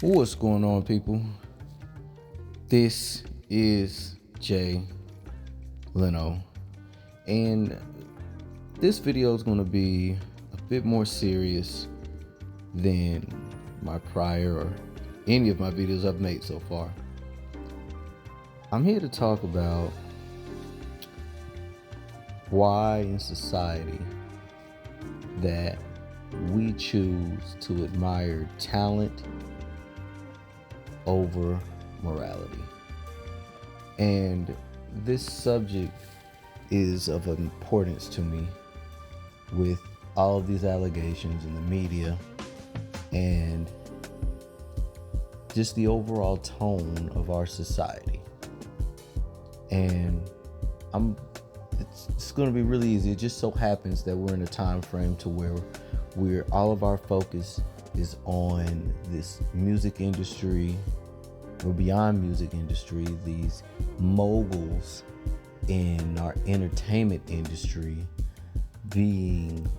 What's going on, people? This is Jay Leno, and this video is going to be a bit more serious than my prior or any of my videos I've made so far. I'm here to talk about why in society that we choose to admire talent over morality. And this subject is of importance to me with all of these allegations in the media and just the overall tone of our society. And it's going to be really easy. It just so happens that we're in a time frame to where all of our focus is on this music industry or beyond music industry, these moguls in our entertainment industry being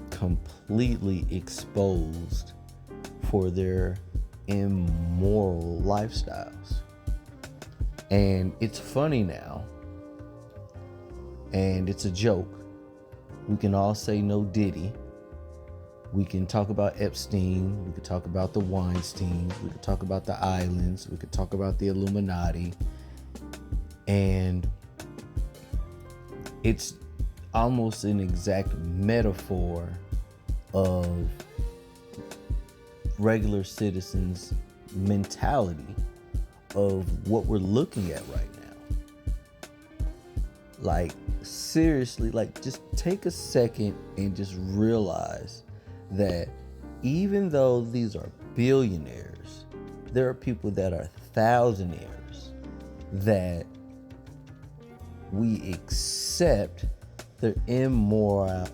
completely exposed for their immoral lifestyles. And it's funny now, and it's a joke. We can all say no Diddy. We can talk about Epstein. We could talk about the Weinsteins. We could talk about the islands. We could talk about the Illuminati. And it's almost an exact metaphor of regular citizens' mentality of what we're looking at right now. Like, seriously, just take a second and just realize that even though these are billionaires, there are people that are thousandaires that we accept their immoral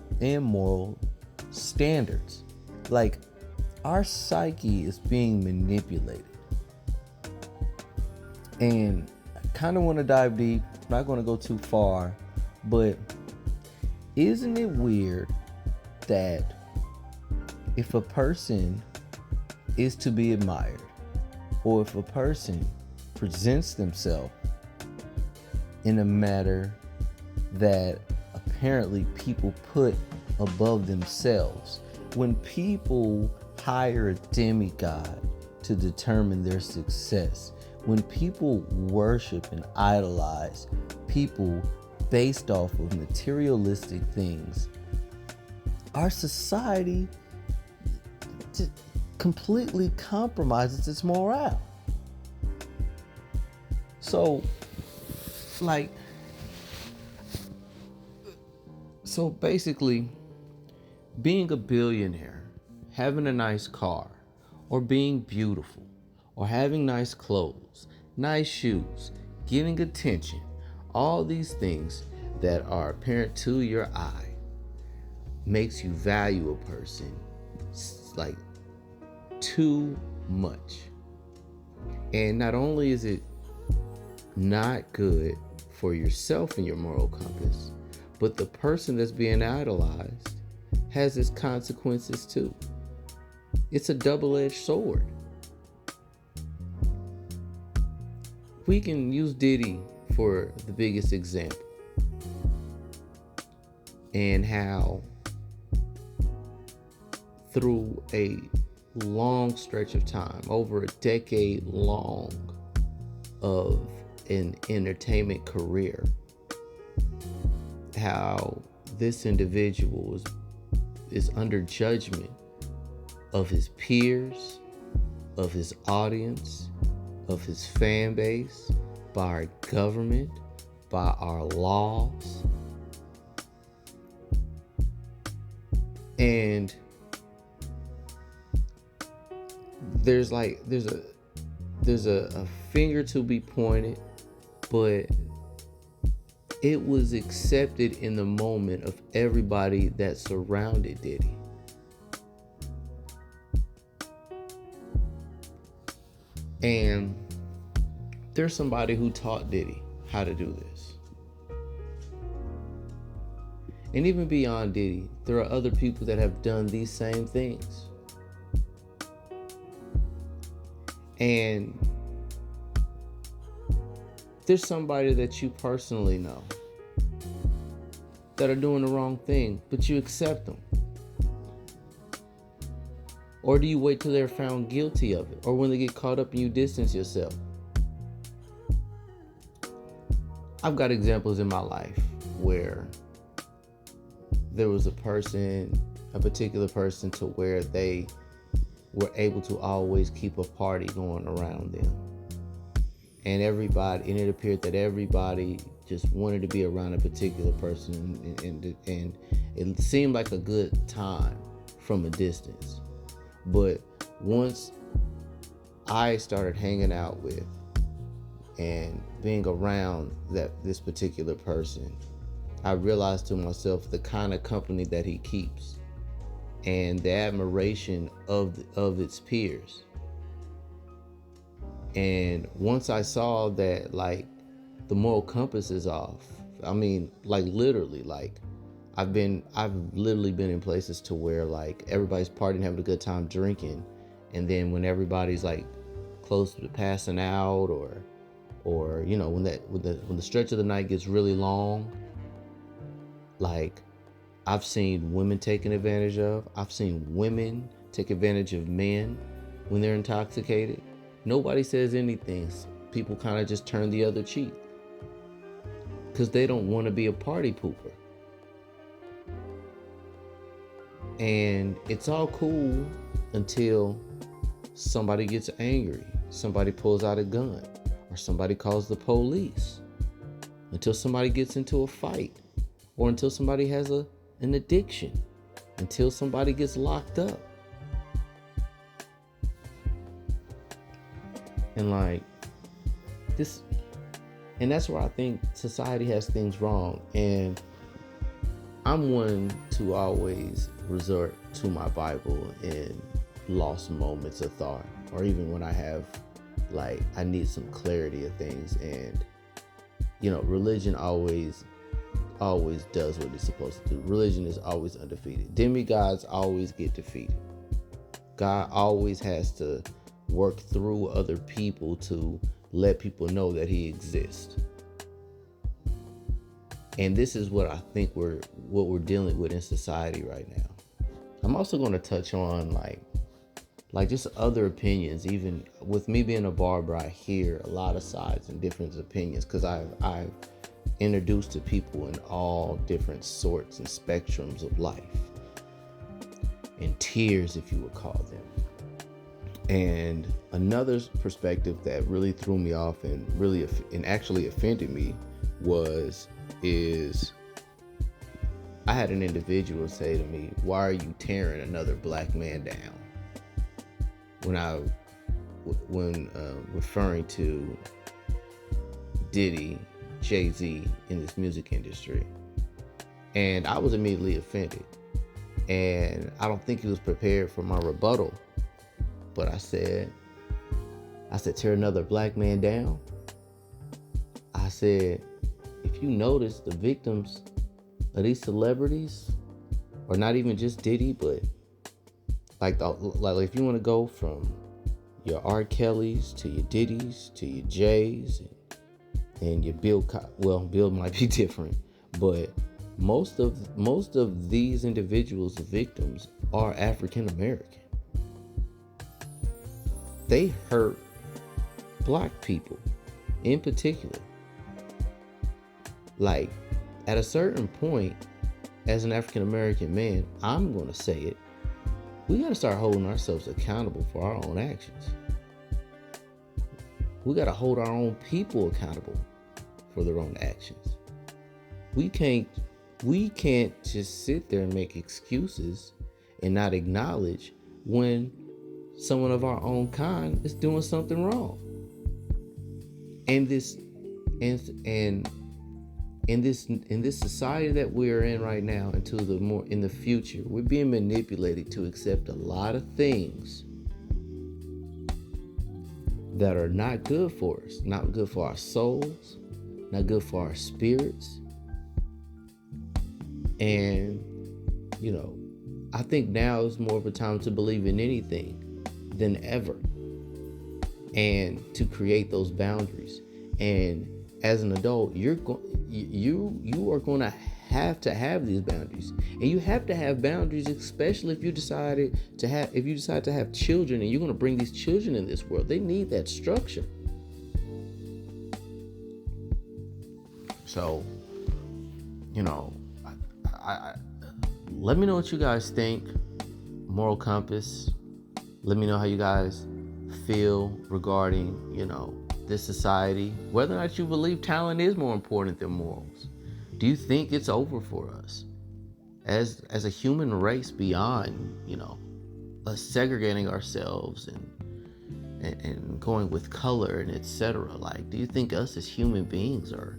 standards. Like, our psyche is being manipulated. And I kind of want to dive deep. I'm not going to go too far, but isn't it weird that if a person is to be admired, or if a person presents themselves in a manner that apparently people put above themselves, when people hire a demigod to determine their success, when people worship and idolize people based off of materialistic things, our society just completely compromises its morale. So basically, being a billionaire, having a nice car, or being beautiful, or having nice clothes, nice shoes, getting attention, all these things that are apparent to your eye makes you value a person like too much. And not only is it not good for yourself and your moral compass, but the person that's being idolized has its consequences too. It's a double-edged sword. We can use Diddy for the biggest example, and how through a long stretch of time, over a decade long of an entertainment career, how this individual is under judgment of his peers, of his audience, of his fan base, by our government, by our laws. And there's a finger to be pointed, but it was accepted in the moment of everybody that surrounded Diddy. And there's somebody who taught Diddy how to do this. And even beyond Diddy, there are other people that have done these same things. And there's somebody that you personally know that are doing the wrong thing, but you accept them. Or do you wait till they're found guilty of it? Or when they get caught up and you distance yourself? I've got examples in my life where there was a particular person to where they were able to always keep a party going around them. And it appeared that everybody just wanted to be around a particular person, and it seemed like a good time from a distance. But once I started hanging out with and being around this particular person, I realized to myself the kind of company that he keeps and the admiration of its peers. And once I saw that, like, the moral compass is off. I mean, like, literally, like, I've literally been in places to where, like, everybody's partying, having a good time drinking, and then when everybody's like close to passing out, or you know, when the stretch of the night gets really long, like, I've seen women taken advantage of. I've seen women take advantage of men when they're intoxicated. Nobody says anything. People kind of just turn the other cheek because they don't want to be a party pooper. And it's all cool until somebody gets angry, somebody pulls out a gun, or somebody calls the police, until somebody gets into a fight, or until somebody has an addiction, until somebody gets locked up. And like this, and that's where I think society has things wrong. And I'm one to always resort to my Bible in lost moments of thought, or even when I have, like, I need some clarity of things. And, you know, religion always does what it's supposed to do. Religion is always undefeated. Demigods always get defeated. God always has to work through other people to let people know that he exists. And this is what I think what we're dealing with in society right now. I'm also going to touch on like just other opinions. Even with me being a barber, I hear a lot of sides and different opinions, because I've introduced to people in all different sorts and spectrums of life, and tiers, if you would call them. And another perspective that really threw me off and actually offended me is I had an individual say to me, "Why are you tearing another black man down?" When referring to Diddy, Jay-Z in this music industry. And I was immediately offended. And I don't think he was prepared for my rebuttal. But I said, tear another black man down? I said, if you notice, the victims of these celebrities, or not even just Diddy, but like if you want to go from your R. Kellys to your Diddy's to your J's and your Bill might be different, but most of these individuals, victims, are African American. They hurt black people in particular. Like, at a certain point, as an African American man, I'm going to say it, we got to start holding ourselves accountable for our own actions. We got to hold our own people accountable for their own actions. We can't just sit there and make excuses and not acknowledge when someone of our own kind is doing something wrong. And in this society that we're in right now, in the future, we're being manipulated to accept a lot of things that are not good for us, not good for our souls, not good for our spirits. And, you know, I think now is more of a time to believe in anything than ever. and to create those boundaries. And as an adult, you are going to have these boundaries, and you have to have boundaries, especially if you decide to have children, and you're going to bring these children in this world. They need that structure. So, I let me know what you guys think. Moral compass. Let me know how you guys feel regarding, this society. Whether or not you believe talent is more important than morals. Do you think it's over for us as a human race beyond, us segregating ourselves and going with color and etc.? Like, do you think us as human beings are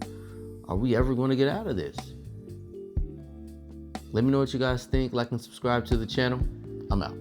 we ever going to get out of this? Let me know what you guys think. Like and subscribe to the channel. I'm out.